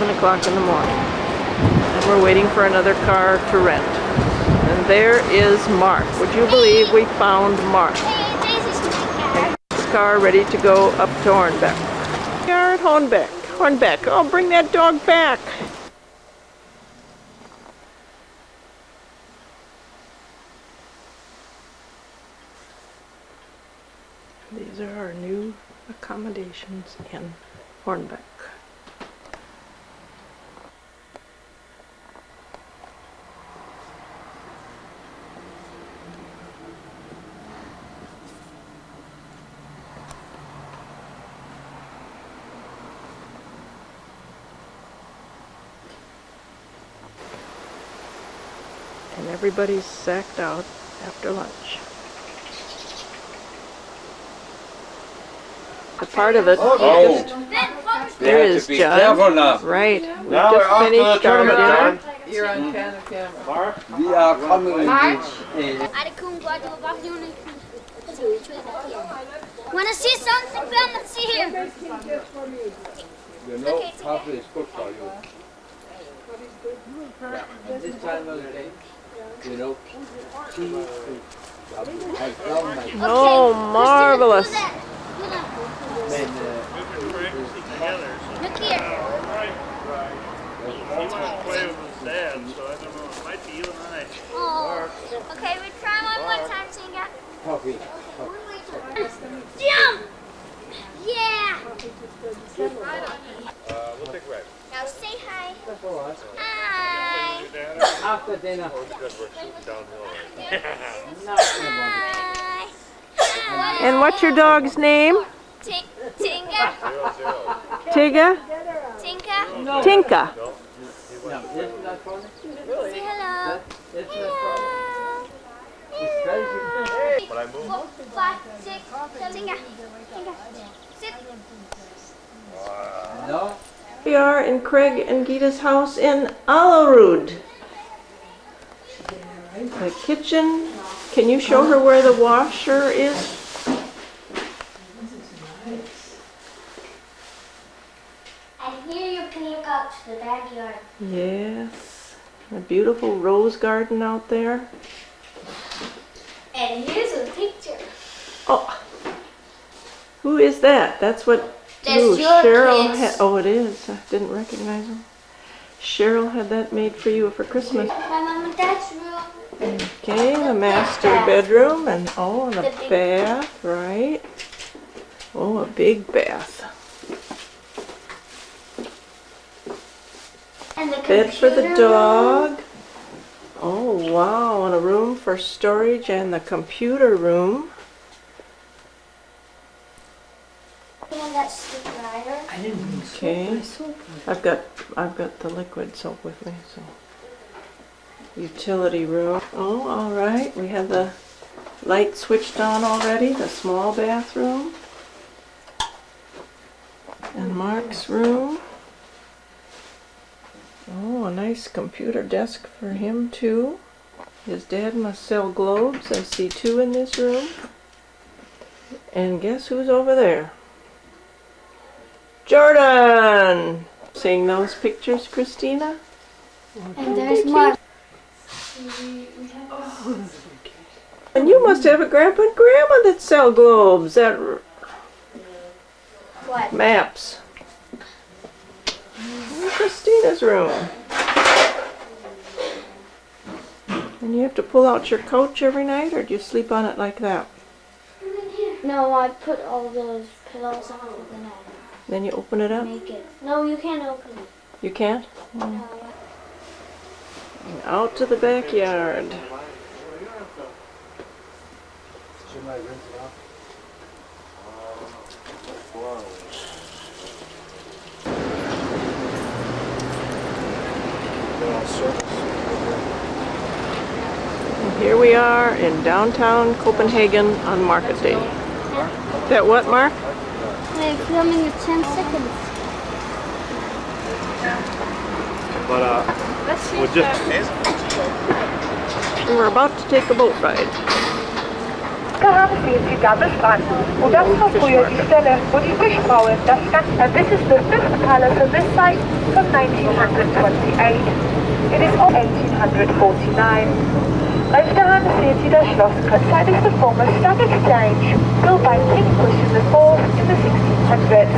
7 o'clock in the morning. And we're waiting for another car to rent. And there is Mark. Would you believe we found Mark? This car ready to go up to Hornbeck. We are at Hornbeck. Oh, bring that dog back. These are our new accommodations in Hornbeck. And everybody's sacked out after lunch. The part of it, there is John. Right. We just finished our dinner. You're on camera. We are coming. Want to see something, Ben? Let's see here. You know, coffee is good for you. This time of the day, You know, tea. Oh, marvelous. Look here. He wants to play with his dad, so I don't know. It might be you and I. Oh. Okay, we try one more time, Tinga. Coffee. Jump! Yeah! We'll take right. Now say hi. That's Hi. After dinner. Because we're shooting downhill Hi. Hi. And what's your dog's name? Tinga. Tiga? Tinka. Tinka. Say hello. Hello. But I moved. 4, 5, 6, 7. Tinga. Tinga. Sit. No. We are in Craig and Gita's house in Allerud. The kitchen. Can you show her where the washer is? And here you can look out to the backyard. Yes. A beautiful rose garden out there. And here's a picture. Oh. Who is that? That's what That's your Cheryl kids. had. Oh, it is. I didn't recognize him. Cheryl had that made for you for Christmas. My mom and dad's room. Okay, the master bedroom and and a bath, right? Oh, a big bath. And the Bed for the computer dog. Oh, wow, and a room for storage and the computer room. And that's the dryer. Okay. I've got the liquid soap with me, so. Utility room. Oh, all right. We have the light switched on already. The small bathroom. And Mark's room. Oh, a nice computer desk for him too. His dad must sell globes. I see 2 in this room. And guess who's over there? Jordan! Seeing those pictures, Christina? And there's Mark. And you must have a grandpa and grandma that sell globes, What? maps. And Christina's room. And you have to pull out your couch every night, or do you sleep on it like that? No, I put all those pillows on for the night. Then you open it up? Make it. No, you can't open it. You can't? No. And out to the backyard. And here we are in downtown Copenhagen on Market Day. That what, Mark? They're filming in 10 seconds. But we're just We were about to take a boat ride. Linkerhand seen to Gabbers Strand, og derfor frøer de stille hvor de fishbowl industry, and this is the fifth palace of this site from 1928. It is of 1849. Linkerhand City, the Schlosskrantz site is the former stock exchange, built by King Christian IV in the 1600s.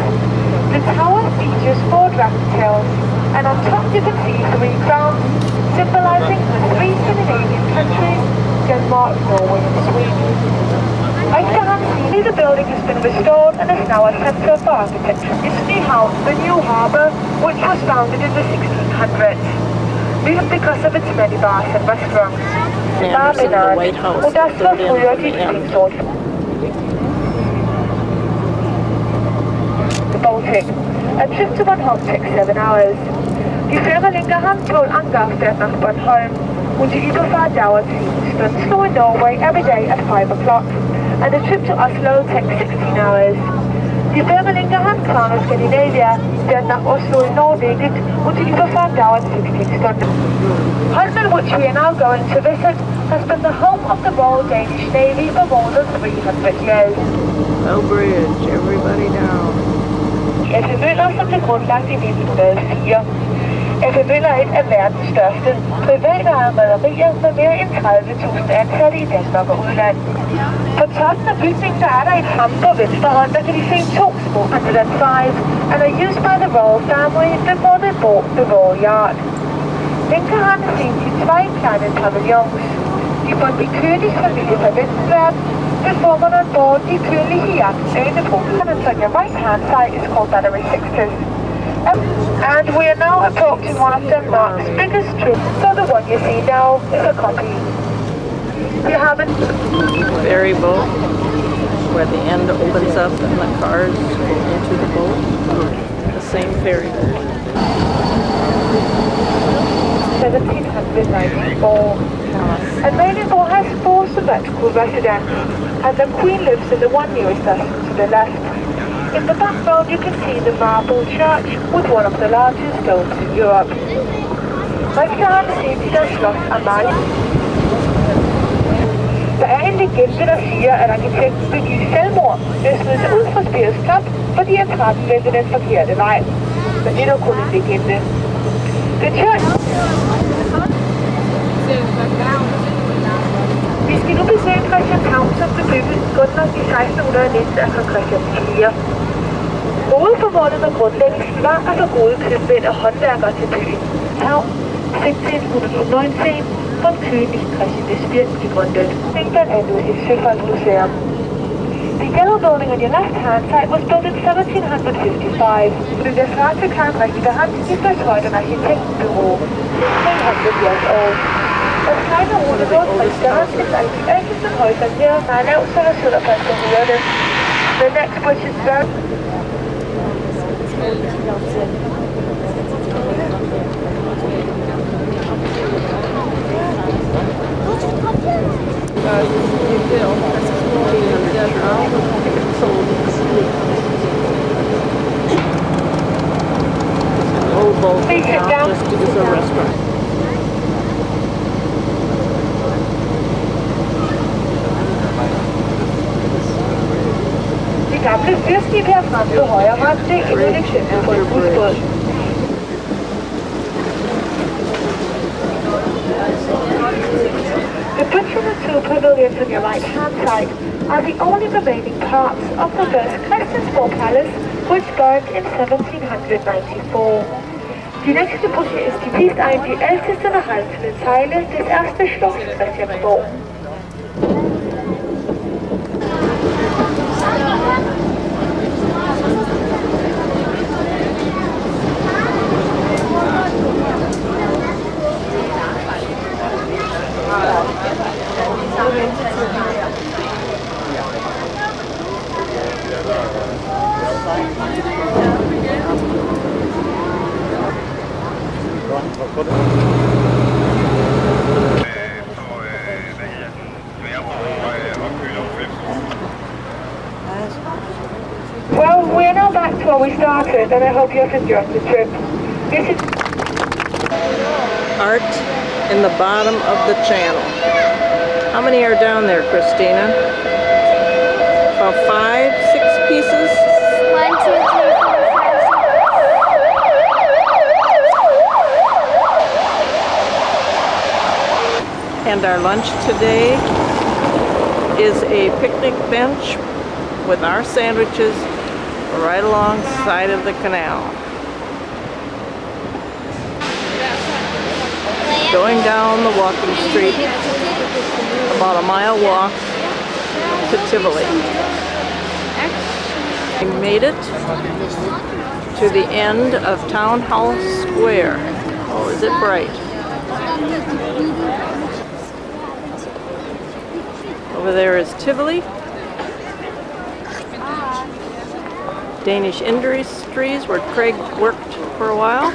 The tower features 4 dragon tails, and on top you can see 3 crowns, symbolizing the 3 Scandinavian countries, Denmark, Norway and Sweden. The building has been restored and is now a centre for architecture. It's the new harbour, which was founded in the 1600s. Built because of its many bars and restaurants. Anderson, the White House, Og derfor frøer de end. The Baltic. A trip to Bornholm takes 7 hours. Die Fähre Linkerhand toll Angaufstedt nach Bornholm und die Überfahrt dauert 7 Stunden. So in Norway every day at 5 o'clock, and the trip to Oslo takes 16 hours. Die Fähre Linkerhand fahren aus Scandinavia, werden nach Oslo in Norwegen und die Überfahrt dauert 16 Stunden. Holmen, which we are now going to visit, has been the home of the Royal Danish Navy for more than 300 years. Bow Bridge, everybody down. F.E. Møller, som blev grundlagt i 1904. F.E. Møller er et af verdens største privatejede rederier med mere end 30.000 ansatte i Danmark og udland. På toppen af bygningen der er der en ham på venstre hånd, der kan de se 2 små 105 and are used by the royal family before they bought the royal yacht. Linkerhand sehen die 2 kleinen Pavillons, die von die Königsfamilie verwendet werden, before man on board die königliche Yacht Önebrug. And on your right hand side is called Battery Sixtus. And we are now approaching one of Denmark's biggest troops, so the one you see now is a copy. You have a ferry boat where the end opens up and the cars go into the boat. The same ferry boat. 1794. And Rainbow has 4 symmetrical residences, and the Queen lives in the one nearest us to the left. In the background you can see the marble church with one of the largest domes in Europe. Linkerhand City, der Schloss am Main. Der er en legende, der siger, at arkitekten begik selvmord ved at smide sig ud fra spirets top, fordi han trappen vendte den forkerte vej. Men det er dog kun en legende. The church. Vi skal nu besøge Christianshavn, som blev bygget grundlagt i 1619 af kong Christian 4. Hovedformålet med grundlæggelsen var at få gode købmænd og håndværkere til byen. Havn 1619 von König Christian IV gegründet. Blandt andet et søfartsmuseum. The yellow building on your left-hand side was built in 1755. Mit der schwarze Kahn rechte Hand ist das heute ein Architektenbüro. 300 years old. Das kleine rote Haus rechte Hand ist eines der ältesten Häuser hier, nahe der Observationsplatz der Behörde. The next which is very... Old boat now just is a restaurant. Det gamle fyrskib her frem på højre hånd, det er endnu et eksempel på en husbåd. The bridge and the 2 pavilions on your right hand side are the only remaining parts of the first Christiansborg Palace, which burned in 1794. Die nächste Brücke ist die vist die ältesten erhaltenen Teile des ersten Schloss Christiansborg. Well, we're now back to where we started, and I hope you've enjoyed the trip. This is Art in the bottom of the channel. How many are down there, Christina? about 5, 6 pieces. 1, 2, 3, 4, 5, 6. And our lunch today is a picnic bench with our sandwiches right alongside of the canal. Going down the walking street, about a mile walk to Tivoli. We made it to the end of Town Hall Square. Oh, is it bright? Over there is Tivoli. Danish Industries, where Craig worked for a while.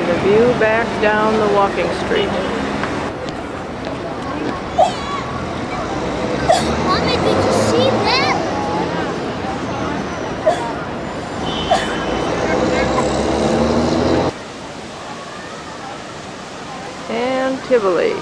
The view back down the walking street. Mommy, did you see that? And Tivoli.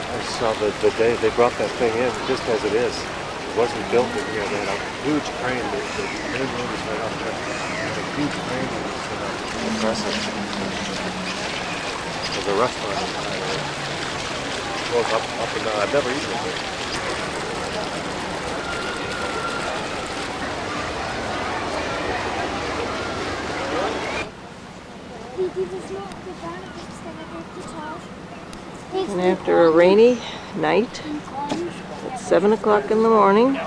I saw the day they brought that thing in just as it is. It wasn't built in here. They had a huge crane. The main road is right up there. A huge crane was impressive. There's a restaurant inside of it. It goes up and down. I've never eaten it there. And after a rainy night, it's 7 o'clock in the morning,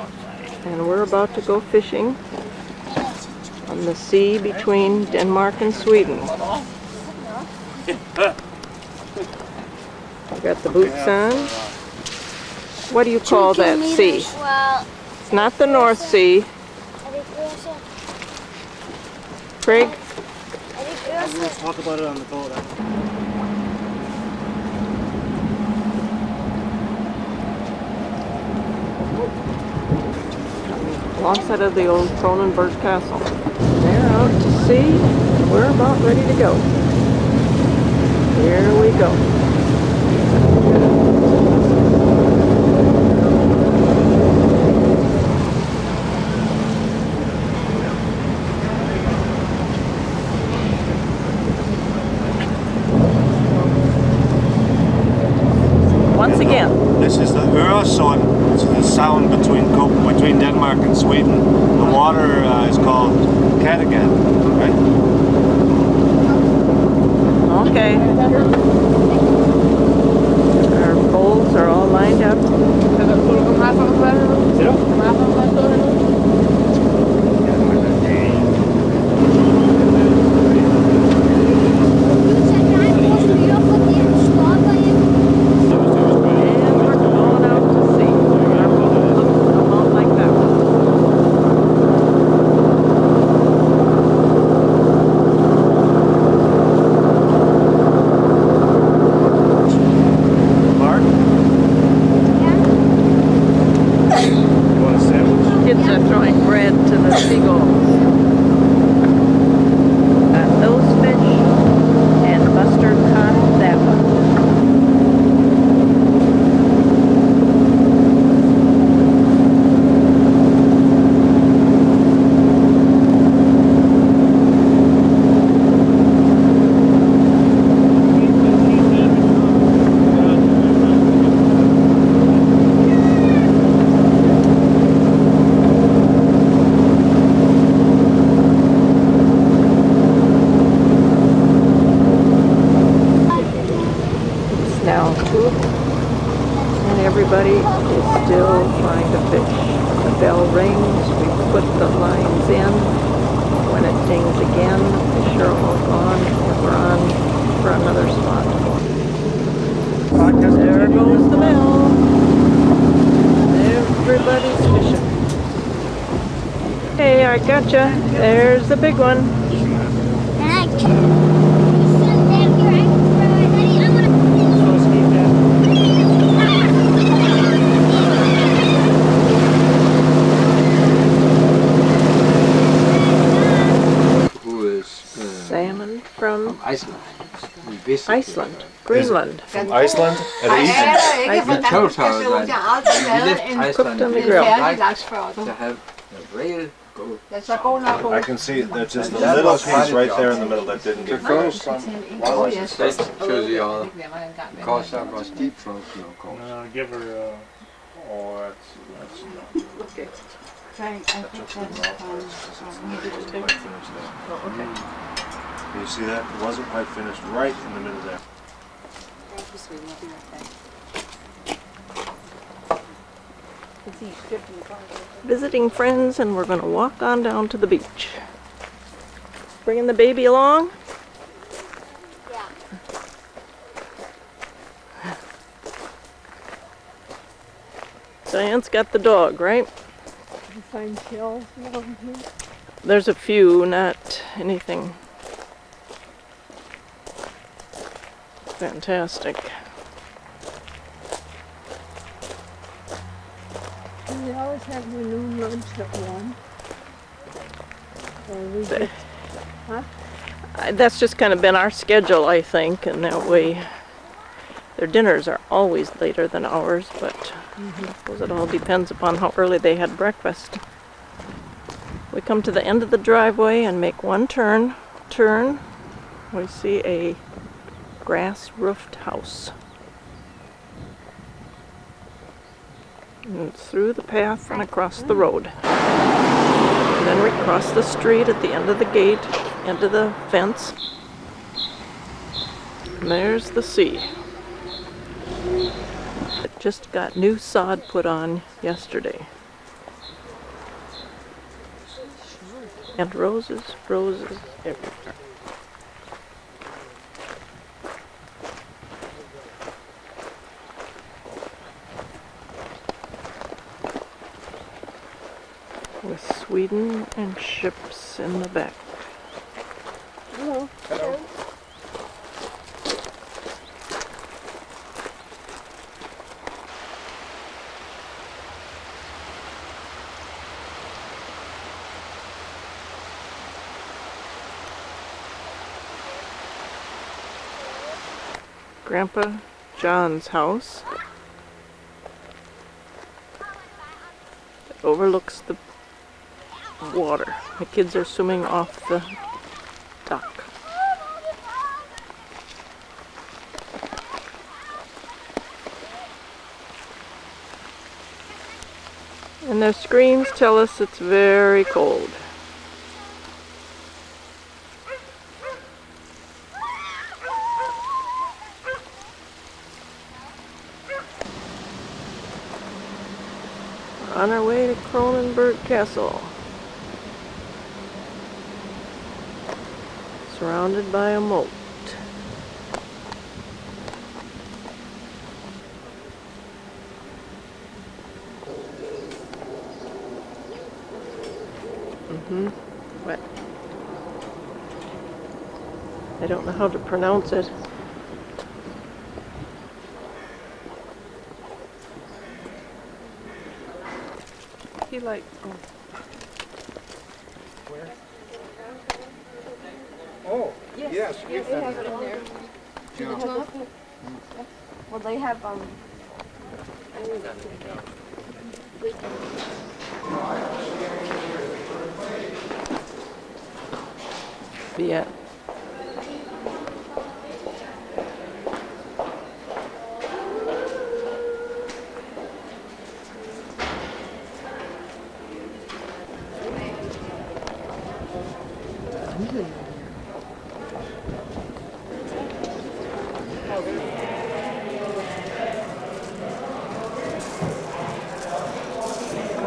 and we're about to go fishing on the sea between Denmark and Sweden. We got the boots on. What do you call that sea? Well, It's not the North Sea. Craig? Let's talk about it on the boat. Alongside of the old Kronenberg Castle. They're out to sea, and we're about ready to go. Here we go. Once again. This is the Øresund, which is the sound between Denmark and Sweden. The water is called Kattegat, right? Okay. Our bowls are all lined up. And we're going out to sea. Our boat looks about like that one. Mark? You want a sandwich? Kids are throwing bread to the seagulls. Got those fish and mustard caught that one. It's now 2, and everybody is still trying to fish. The bell rings, we put the lines in. When it dings again, the fish are all gone, and we're on for another spot. There goes the bell. Everybody's fishing. Hey, I gotcha. There's the big one. Salmon from Iceland. Iceland. Greenland. From Iceland at Ej, East. er der ikke, Iceland. hvordan det skal se ud. Jeg har aldrig lavet en Cooked on the grill. færdig laks før. Du. To have a real go. Den er så god nok ud. I can see there's just a little piece right there in the middle that didn't get finished. Shows you all cost that was deep from cost. Give her, oh, that's Okay. You see that? It wasn't quite finished right in the middle there. Thank you, sweetie. I'll be right back. Visiting friends, and we're going to walk on down to the beach. Bringing the baby along? Yeah. Diane's got the dog, right? There's a few, not anything fantastic. We always have the noon lunch at 1. Or we The- get, That's just kind of been our schedule, I think, and that way their dinners are always later than ours, but I suppose it all depends upon how early they had breakfast. We come to the end of the driveway and make one turn. We see a grass-roofed house. And it's through the path and across the road. And then we cross the street at the end of the gate into the fence. And there's the sea. It just got new sod put on yesterday. And roses everywhere. With Sweden and ships in the back. hello. Grandpa John's house. It overlooks the water. The kids are swimming off the dock. And their screens tell us it's very cold. On our way to Kronenberg Castle. Surrounded by a moat. What? I don't know how to pronounce it. He like, Oh, yes. They have it in there. To the top? Well, they have, yeah.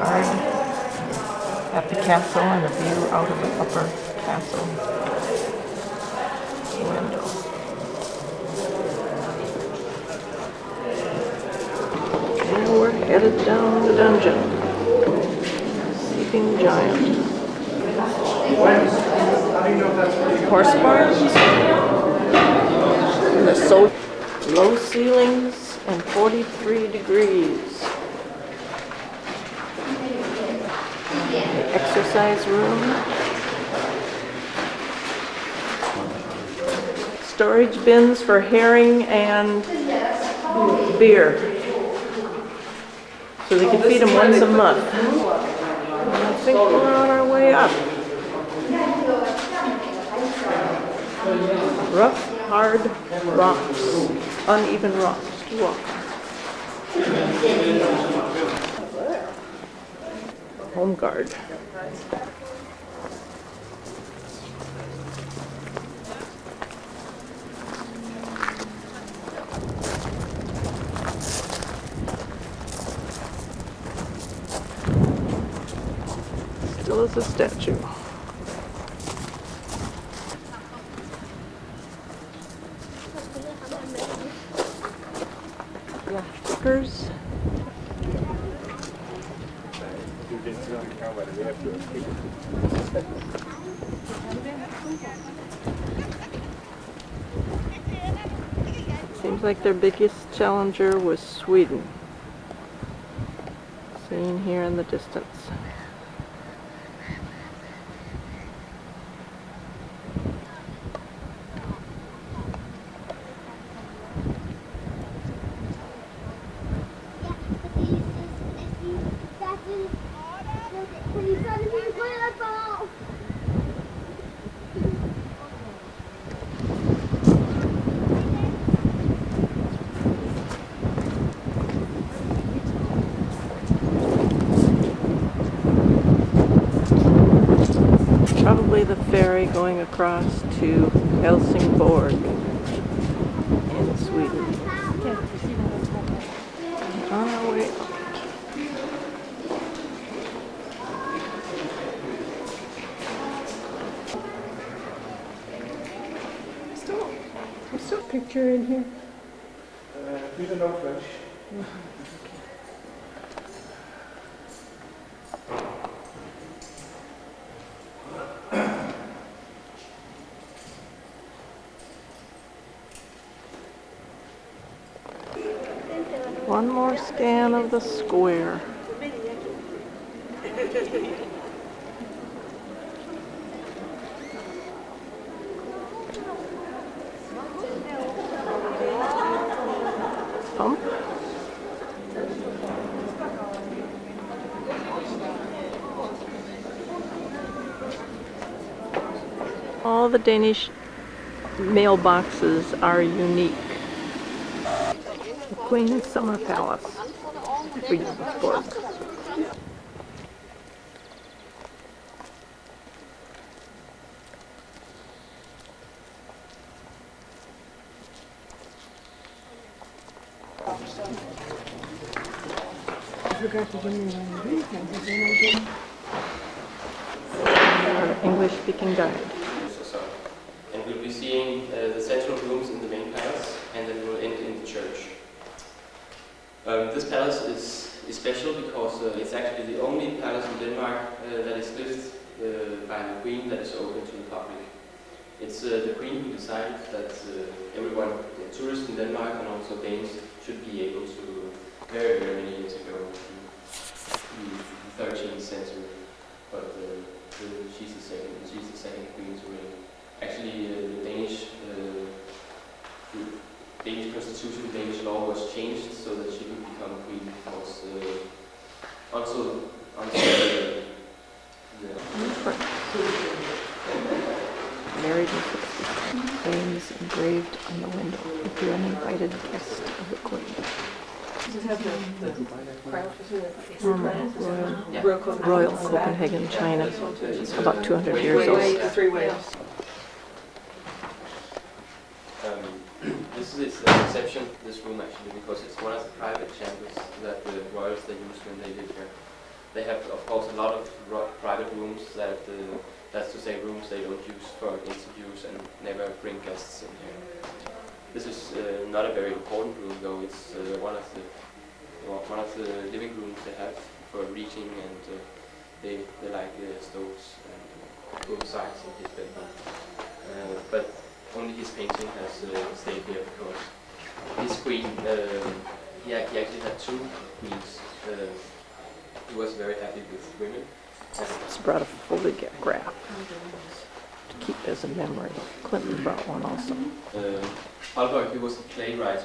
Guard at the castle and a view out of the upper castle window. headed down the dungeon. Sleeping giant. Horse barns. And the low ceilings and 43 degrees. Exercise room. Storage bins for herring and beer. So they can feed them once a month. And I think we're on our way up. Rough, hard rocks, uneven rocks to walk on. Home guard. Still is a statue. Yeah, stickers. Seems like their biggest challenger was Sweden. Seen here in the distance. Probably the ferry going across to Helsingborg in Sweden. On our way up. Still picture in here. We don't know French. One more scan of the square. Pump. All the Danish mailboxes are unique. The Queen's Summer Palace, Friedsborg. Our English-speaking guide. And we'll be seeing the central rooms in the main palace, and then we'll end in the church. This palace is special because it's actually the only palace in Denmark that is lived by the Queen that is open to the public. It's the Queen who decided that everyone, tourists in Denmark and also Danes, should be able to, very, very many years ago, in the 13th century. But she's the second Queen to reign. Actually, the Danish constitution, the Danish law was changed so that she could become queen because until Married in 60. Names engraved on the window. If you're an invited guest of the Queen. Royal Copenhagen, China, about 200 years old. This is an exception, this room actually, because it's one of the private chambers that the royals they use when they live here. They have, of course, a lot of private rooms that, that's to say, rooms they don't use for interviews and never bring guests in here. This is not a very important room, though. It's one of the one of the living rooms they have for reading, and they like stoves and both sides of his bedroom. But only his painting has stayed here because his queen, he actually had two queens. He was very happy with women. He's brought a photograph to keep as a memory. Clinton brought one also. Holberg, he was a playwright,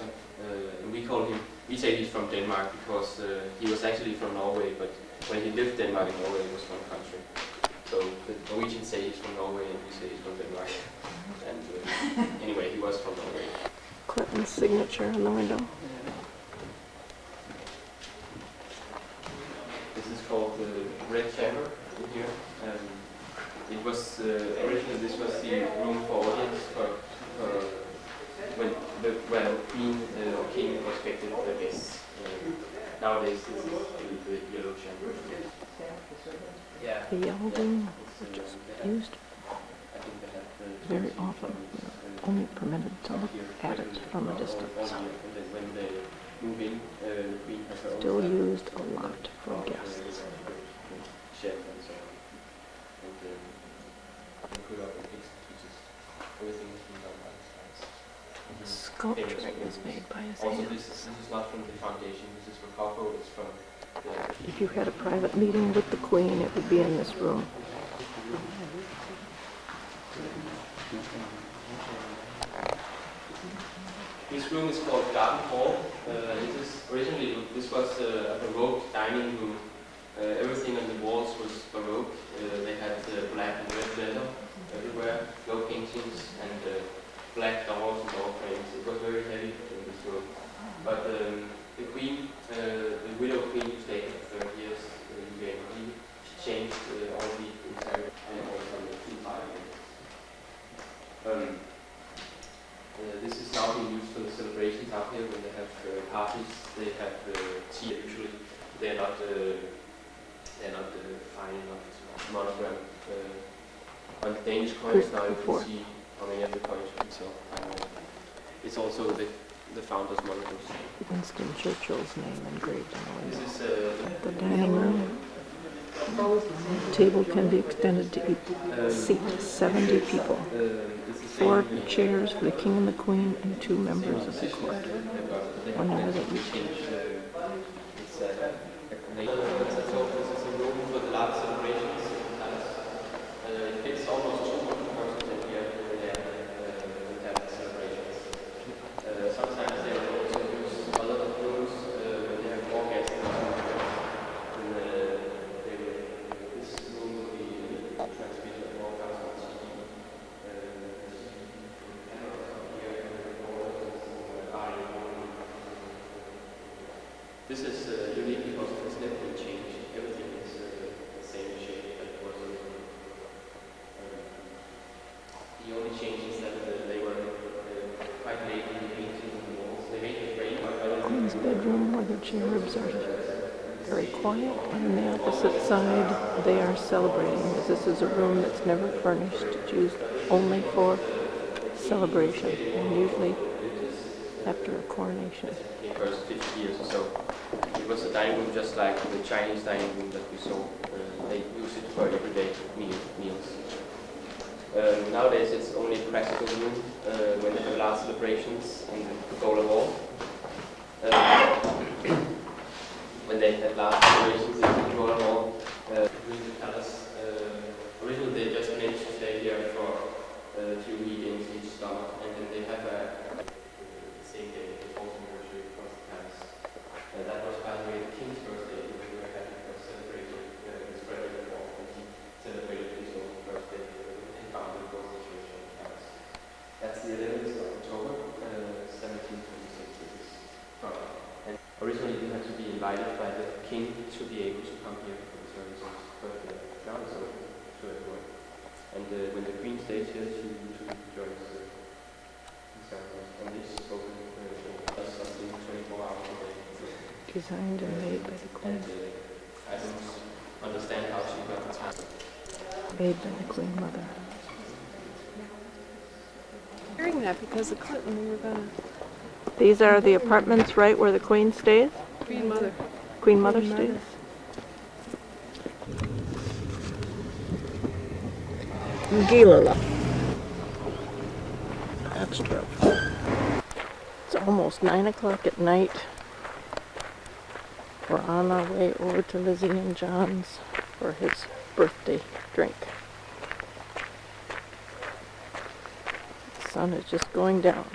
and we say he's from Denmark because he was actually from Norway, but when he lived Denmark and Norway, it was one country. So the Norwegians say he's from Norway, and we say he's from Denmark. And anyway, he was from Norway. Clinton's signature on the window. This is called the Red Chamber in here. It was originally this was the room for audience for when the queen or king expected the guests. Nowadays this is the yellow chamber. Yeah. The yellow room, which is used very often, only permitted to look at it from a distance. When they move in, the queen has her own Still used a lot for guests. chef and so on. And put up in his teachers. Everything is been done by his hands. The sculpture is made by his Also, hands. this is not from the foundation. This is from Rococo. It's from the If you had a private meeting with the Queen, it would be in this room. This room is called Garden Hall. This was a Baroque dining room. Everything on the walls was Baroque. They had black and red leather everywhere, no paintings, and black doors and door frames. It was very heavy in this room. But the queen, the widow queen who stayed for 30 years, she changed all the interior and also the environment. This is now being used for the celebrations out here when they have parties. They have tea usually. They're not fine enough to monogram. On the Danish coins now you can see how many of the coins you can sell. It's also the founder's monograms. Winston Churchill's name engraved on the window. This is The dining room. Table can be extended to seat 70 people. 4 chairs for the king and the queen and 2 members of the court. One near the each. This is a room for the large celebrations. It fits almost 200 persons in here when they have celebrations. Sometimes they will also use other rooms when they have more guests. This room will be transmitted broadcast on TV. This is unique because it has never been changed. Everything is the same shape that it was originally. The only change is that they were quite late in the painting on the walls. They made the frame The Queen's bedroom where the cherubs are very quiet, and on the opposite side they are celebrating. This is a room that's never furnished. It's used only for celebration, and usually after a coronation. the first 50 years or so. It was a dining room just like the Chinese dining room that we saw. They use it for everyday meals. Nowadays it's only a practical room when they have large celebrations in the Golden Wall. When they had large celebrations in the Golden Wall, during the palace. Originally they just managed to stay here for 2 weekends each summer, and then they have a same day, the 4th anniversary of the palace. That was, by the way, the king's birthday. We were happy for celebrating his birthday before, and he celebrated his own birthday and founded both the church and the palace. That's the 11th of October, 1726. This is and originally you had to be invited by the king to be able to come here for the services, but now it's open to everyone. And when the queen stays here, she usually joins the ceremonies, and it's open something 24 hours a day. Designed and made by the Queen. I don't understand how she got the time. Made by the Queen Mother. Hearing that because of Clinton, we were gonna These are the apartments right where the Queen stays? Queen Mother. Queen Mother stays? Gilala. That's tough. It's almost 9 o'clock at night. We're on our way over to Lizzie and John's for his birthday drink. The sun is just going down.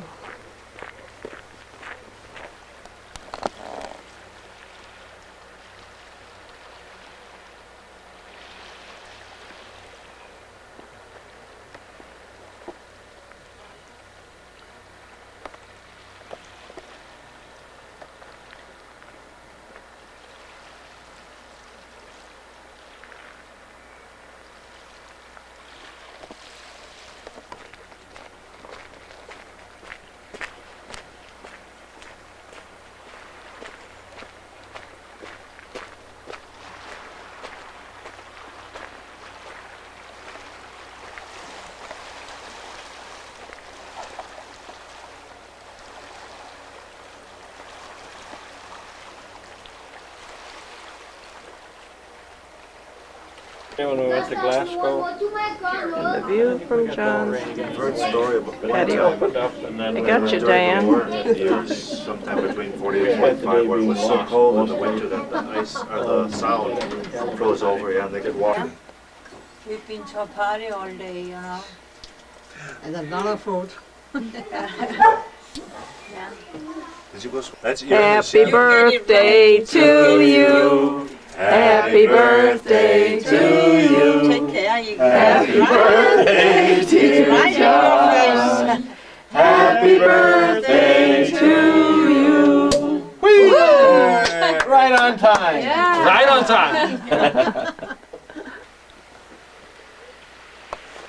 When we went to Glasgow, And the view from John's First story of a patio. I got you, Diane. Sometime between 48 and 45, where it was so cold in the winter that the ice or the sound froze over, yeah, and they could walk. We've been to a party all day, you know. And a lot of food. Did you go? That's Happy birthday to you. Happy birthday to you. Take care, you Happy birthday, dear John. Happy birthday to you. right on time. Yeah. Right on time.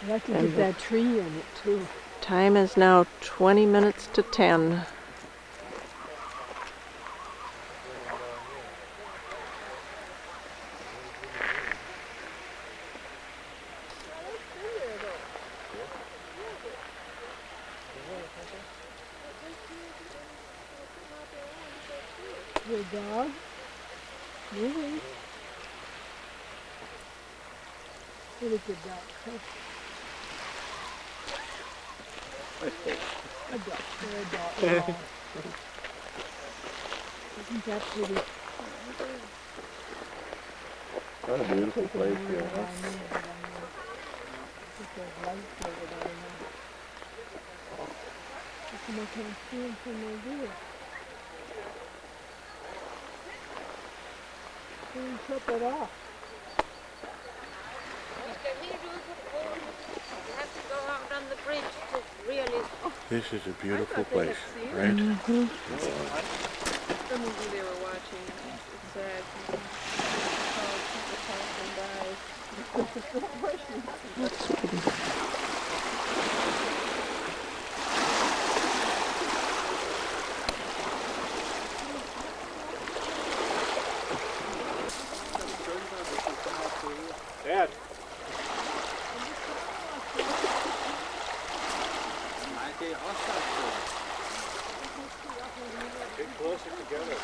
I like to get that tree in it too. Time is now 20 minutes to 10. Good dog. Moving. Really good dog. A dog. A dog. Isn't that pretty? What a beautiful place here, huh? I can't see him from my view. Shut that off. This is a beautiful place, right? The movie they were watching, it's sad. Dad. Get closer together.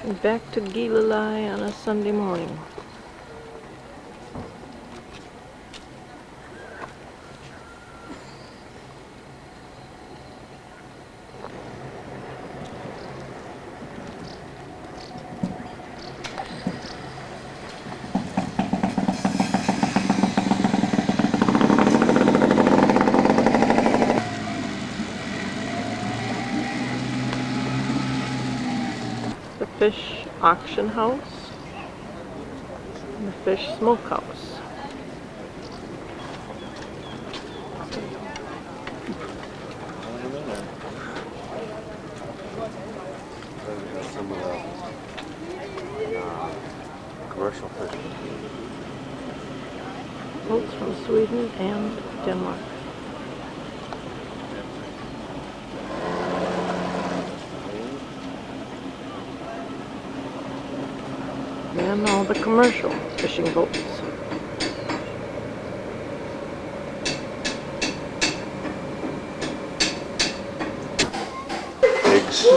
And back to Gilali on a Sunday morning. Fish auction house and the fish smokehouse. some of the commercial fish. Boats from Sweden and Denmark. And all the commercial fishing boats. Eggs.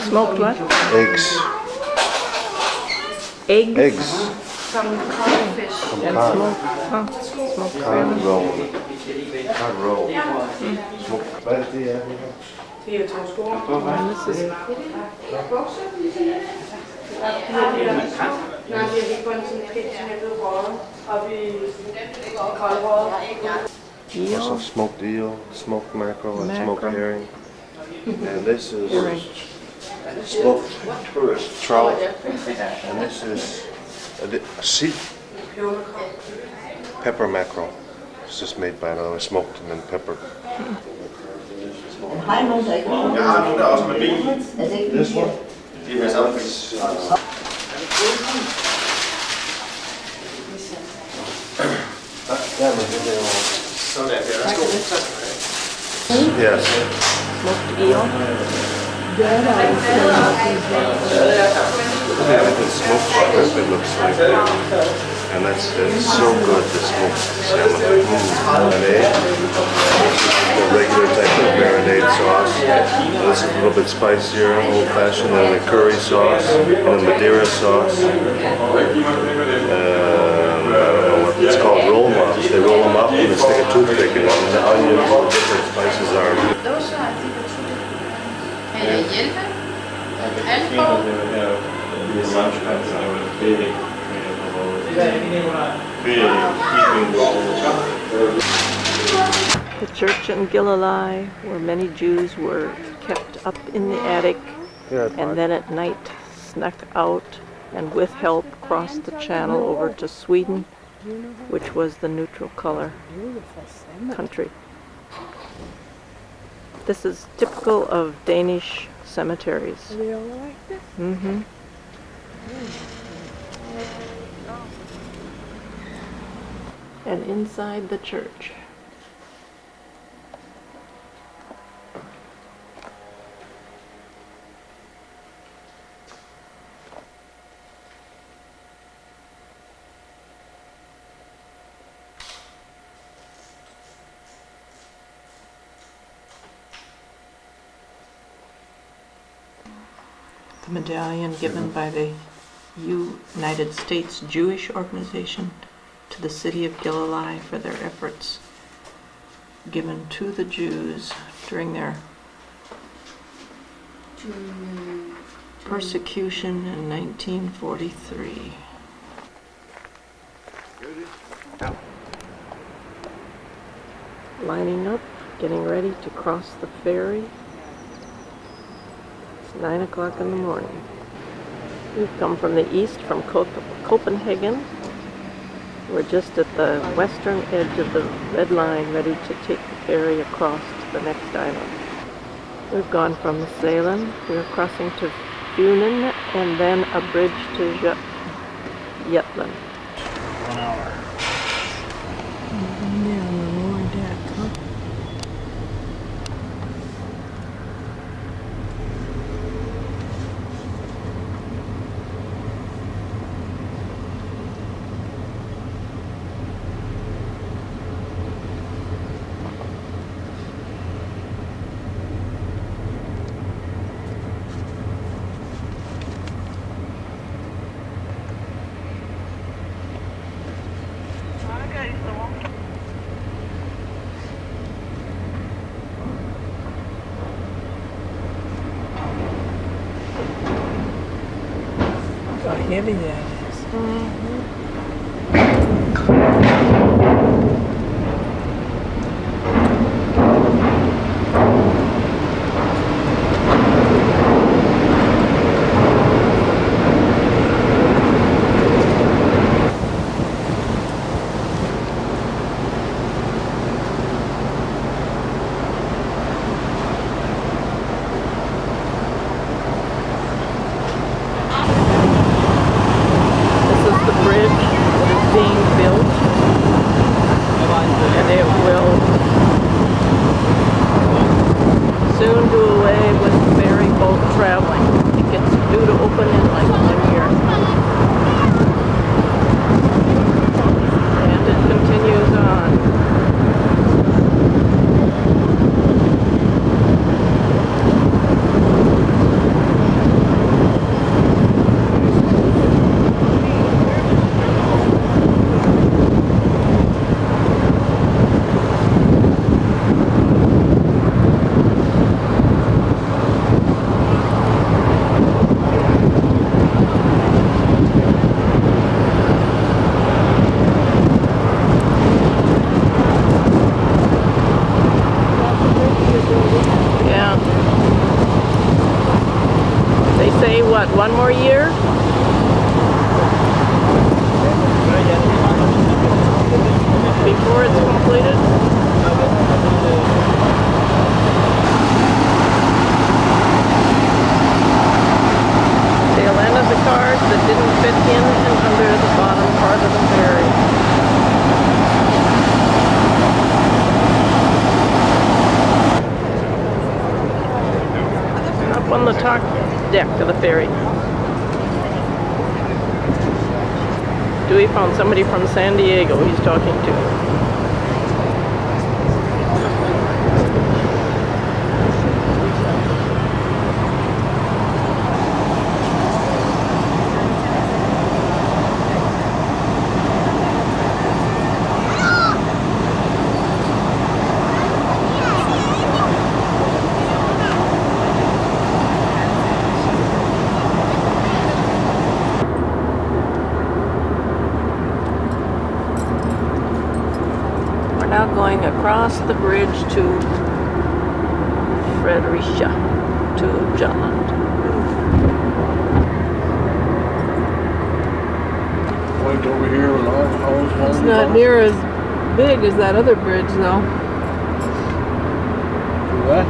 Smoked what? Eggs. Eggs? Eggs. From codfish. From And cod. smoked, smoked Cod salmon. roll. Cod roll. Smoked. Hvad er det, er? And this is eel. Also smoked eel, smoked mackerel, and smoked Mackerel. herring. And this is Herring. smoked trout. And this is sea pepper mackerel. It's just made by another, smoked and then peppered. This one? Yes. Smoked eel. Everything smoked shrimp, it looks like. And that's so good, the smoked salmon. Marinade. The regular type of marinade sauce. This is a little bit spicier, old-fashioned, and the curry sauce, and the Madeira sauce. I don't know what it's called, roll ups. They roll them up and they stick a toothpick in them, and the onions and different spices are. The church in Galilee, where many Jews were kept up in the attic and then at night snuck out and with help crossed the channel over to Sweden, which was the neutral color country. This is typical of Danish cemeteries. They all like this? Mm-hmm. And inside the church. The medallion given by the United States Jewish Organization to the city of Galilee for their efforts given to the Jews during their persecution in 1943. Lining up, getting ready to cross the ferry. It's 9 o'clock in the morning. We've come from the east, from Copenhagen. We're just at the western edge of the red line, ready to take the ferry across to the next island. We've gone from Zeeland, we're crossing to Funen, and then a bridge to Jutland. 1 hour. Yeah, on the lower deck, huh? How heavy that is. delay with ferry boat traveling. I think it's due to open in like 1 year. And it continues on. Yeah. They say what, 1 more year? Before it's completed? Tail end of the cars that didn't fit in and under the bottom part of the ferry. Up on the top deck of the ferry. Dewey found somebody from San Diego he's talking to. Now going across the bridge to Fredericia, to Jutland. Went over here with all the houses. It's not near as big as that other bridge, though. What?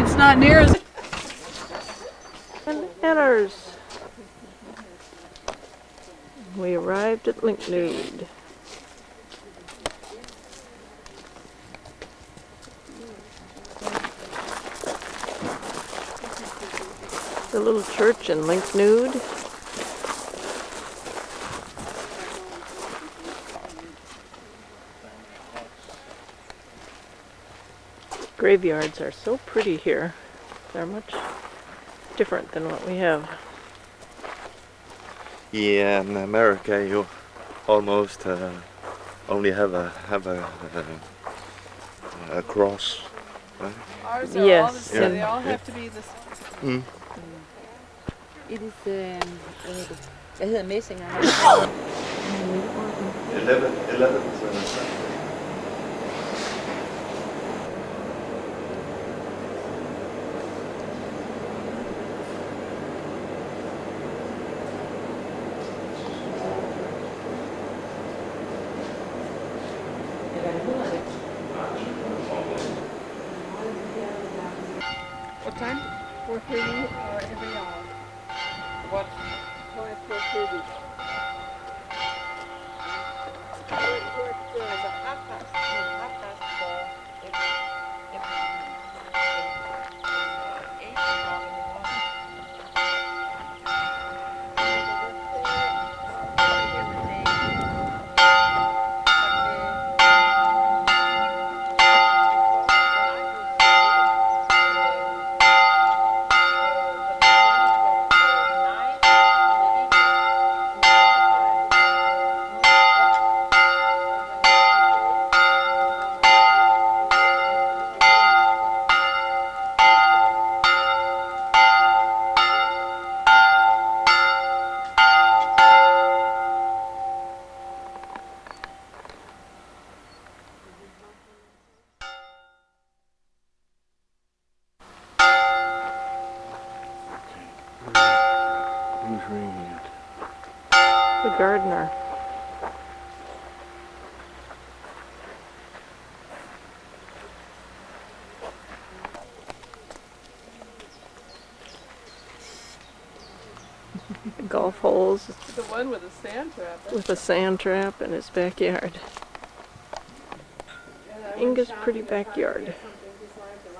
It's not near as... And enters. We arrived at Linknude. The little church in Linknude. Graveyards are so pretty here. They're much different than what we have. Yeah, in America you almost only have a cross, right? Ours are Yes, all the same. yeah. They all have to be the same. It is, hvad hedder messinger? 11. What time? 4:30 or every hour? What? 4:30. Who's ringing it? The gardener. Golf holes The one with a sand trap. with a sand trap in his backyard. Inga's pretty backyard.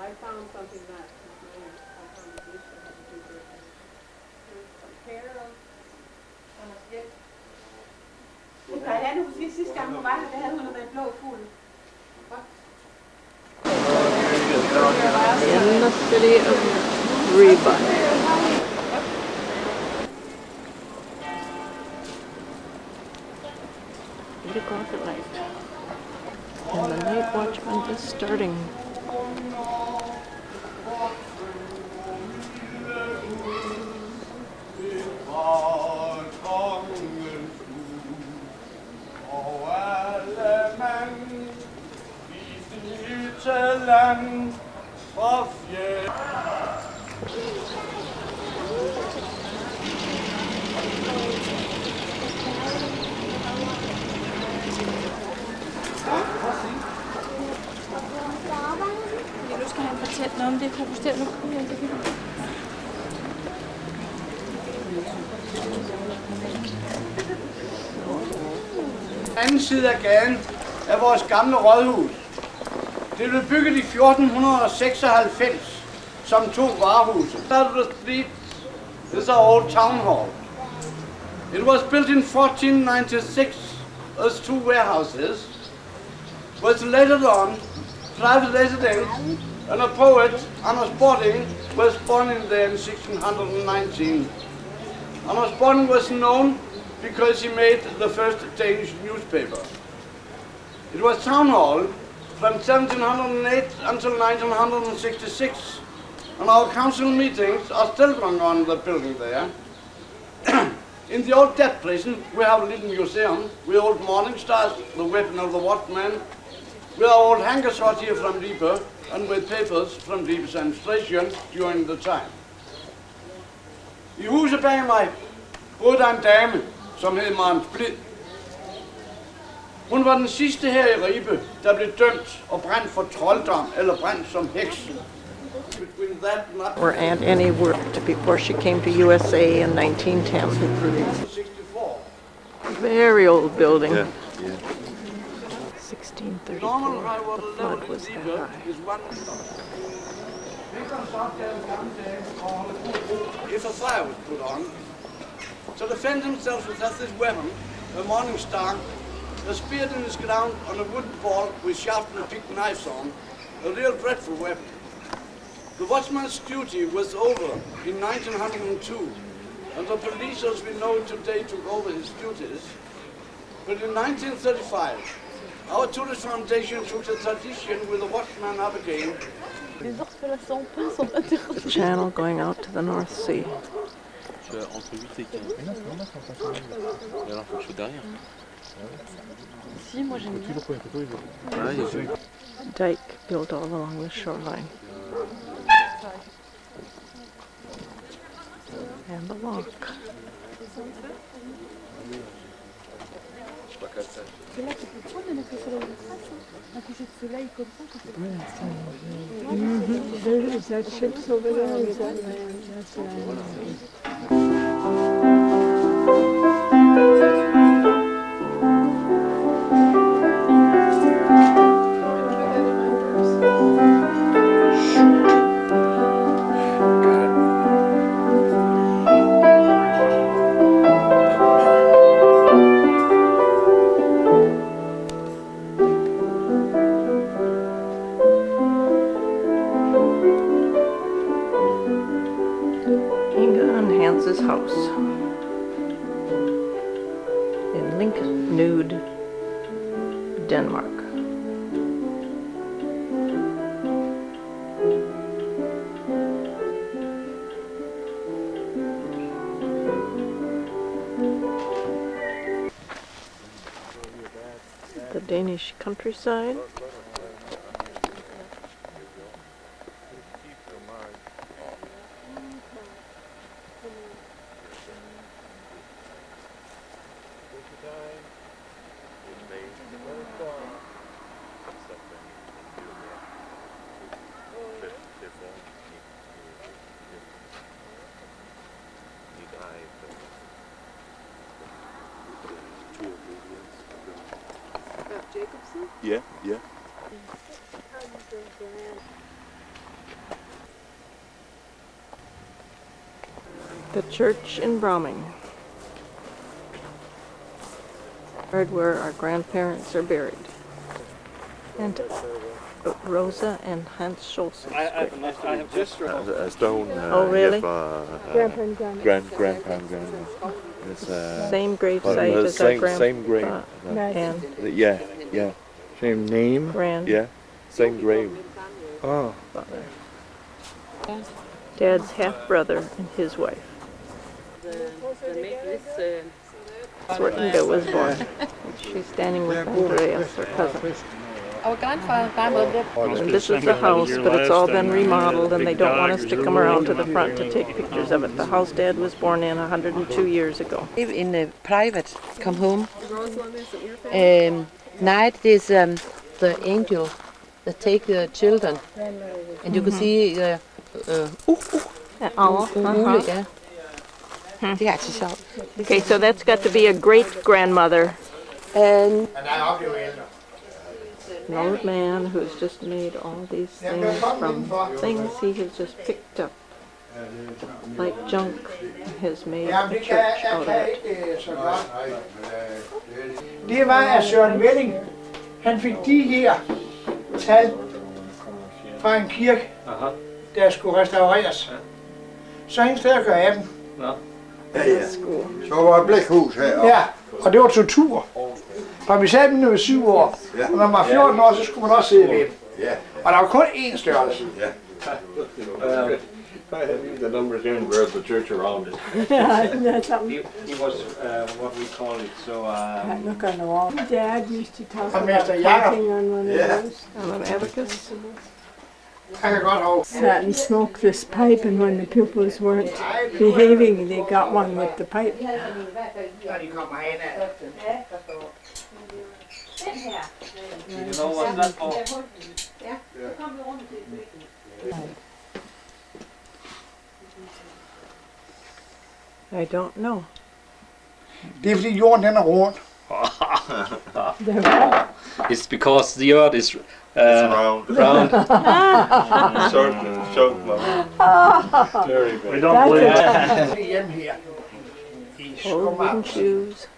I found something that In the city of Reba. Eight o'clock at night. And the night watchman is starting. Du skal han fortælle noget om det hus der, nu kommer jeg ikke. Anden side af gaden er vores gamle rådhus. Det blev bygget i 1496 som 2 varehuse. The street is our old town hall. It was built in 1496 as 2 warehouses, was later on private residence, and a poet, Anders Bording, was born in there in 1619. Anders Bording was known because he made the first Danish newspaper. It was town hall from 1708 until 1966, and our council meetings are still going on in the building there. In the old death prison, we have a little museum with old morning stars, the weapon of the watchman, with our old handkerchief here from Liebe, and with papers from Liebe's administration during the time. I huset bag mig boede der en dame, som hed Maren Splid. Hun var den sidste her i Ribe, der blev dømt og brændt for trolddom eller brændt som heks. Where Aunt Annie worked before she came to USA in 1910. Very old building. Yeah. 1634. The flood was that high. If a fire was put on, so they defend themselves with this weapon, a morning star, a spear in his ground on a wooden ball with sharp and picked knives on, a real dreadful weapon. The watchman's duty was over in 1902, and the police as we know today took over his duties. But in 1935, our tourist foundation took the tradition with the watchman up again. The channel going out to the North Sea. Entre 8 et 15. Mais non, c'est normal, c'est en Mais alors, faut que je sois derrière. Si, moi j'aime bien. Toujours pas une photo, il veut. Dike built all along the shoreline. And the lock. C'est là que tu peux prendre de mettre le soleil de face, un coucher de soleil comme ça. There's that ship's over there. Is that land? That's land. Hans's house in Lincoln, Nude, Denmark. The Danish countryside. Yeah, yeah. The church in Broming. Where our grandparents are buried. And Rosa and Hans Schultz. I have just A stone. Oh, really? Grandpa and Grandpa and grandma. It's, same grave site as our grandpa. Same grave. And Yeah. Same name? grand. Yeah. Same grave. Oh. Dad's half brother and his wife. That's where Inga was born. She's standing with Andreas, her cousin. Our grandfather And this is the house, but it's all been remodeled, and they don't want us to come around to the front to take pictures of it. The house Dad was born in 102 years ago. Live in a private, come home. Night is the angel that take the children, and you can see the yeah. Det er altid sjovt. Okay, so that's got to be a great-grandmother. And an old man who's just made all these things from things he has just picked up, like junk, and has made a church out of it. Det var, at Søren Welling, han fik de her tal fra en kirke, der skulle restaureres. Så han stod og gør af dem. Ja. Så var et blækhus her. Ja, og det var tortur. For vi sad dem, når vi var 7 år, og når man var 14 år, så skulle man også sidde ved. Og der var kun én størrelse. The numbers in where the church around it. That's something. He was what we call it. So Look on the wall. Dad used to talk And about Mr. Jacob. painting on one of those. And an abacus. Han kan godt huske. Sat and smoked this pipe, and when the pupils weren't behaving, they got one with the pipe. Når de kommer henad. you know what's that for? I don't know. Det er fordi jorden den er rund. It's because the earth is round. Certain chunk. Very good. We don't believe that. Hjemme her. Old wooden shoes.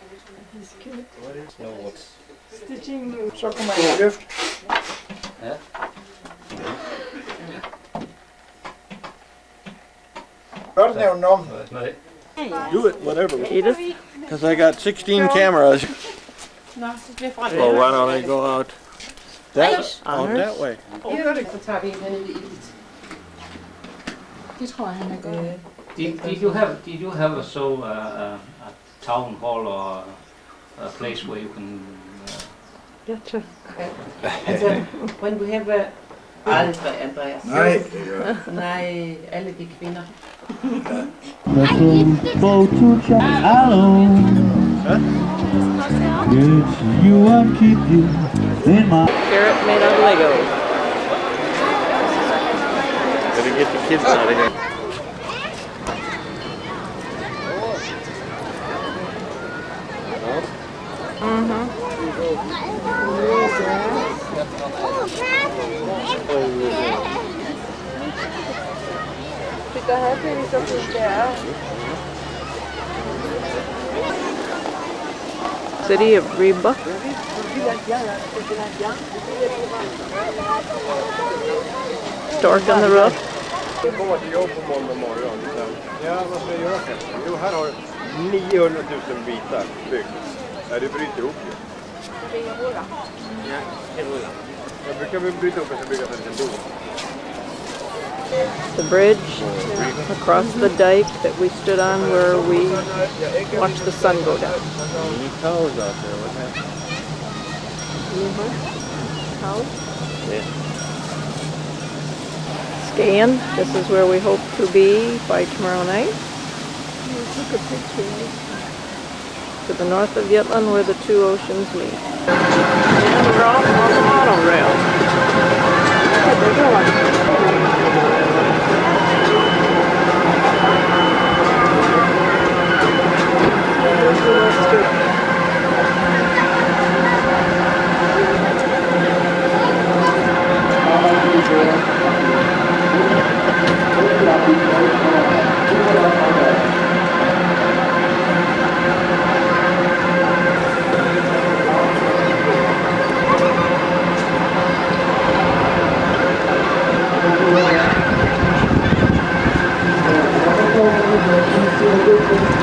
No, what's Stitching. Så kommer man i løft. Gør det nævnt om? Do it, whatever. Edith? Because I got 16 cameras. Well, why don't I go out that way? Det tror jeg, han er godt. Did you have a town hall or a place where you can? Gotcha. when we have aldrig, Andreas. Nej, alle de kvinder. Carrot made out of Lego. Gotta get the kids out of here. City of Reba. Stork on the roof. Jag kommer till jobb på måndag morgon. Ja, vad ska jag göra kanske? Jo, här har 900 000 bitar byggt. Ja, det bryter ihop ju. Jag brukar väl bryta upp och så bygga en bro. The bridge across the dike that we stood on where we watched the sun go down. Any cows out there, what happened? Cows? Yeah. Scan, this is where we hope to be by tomorrow night. Took a picture. To the north of Jutland where the two oceans meet. And we're off on the monorail. There they go. Thank you.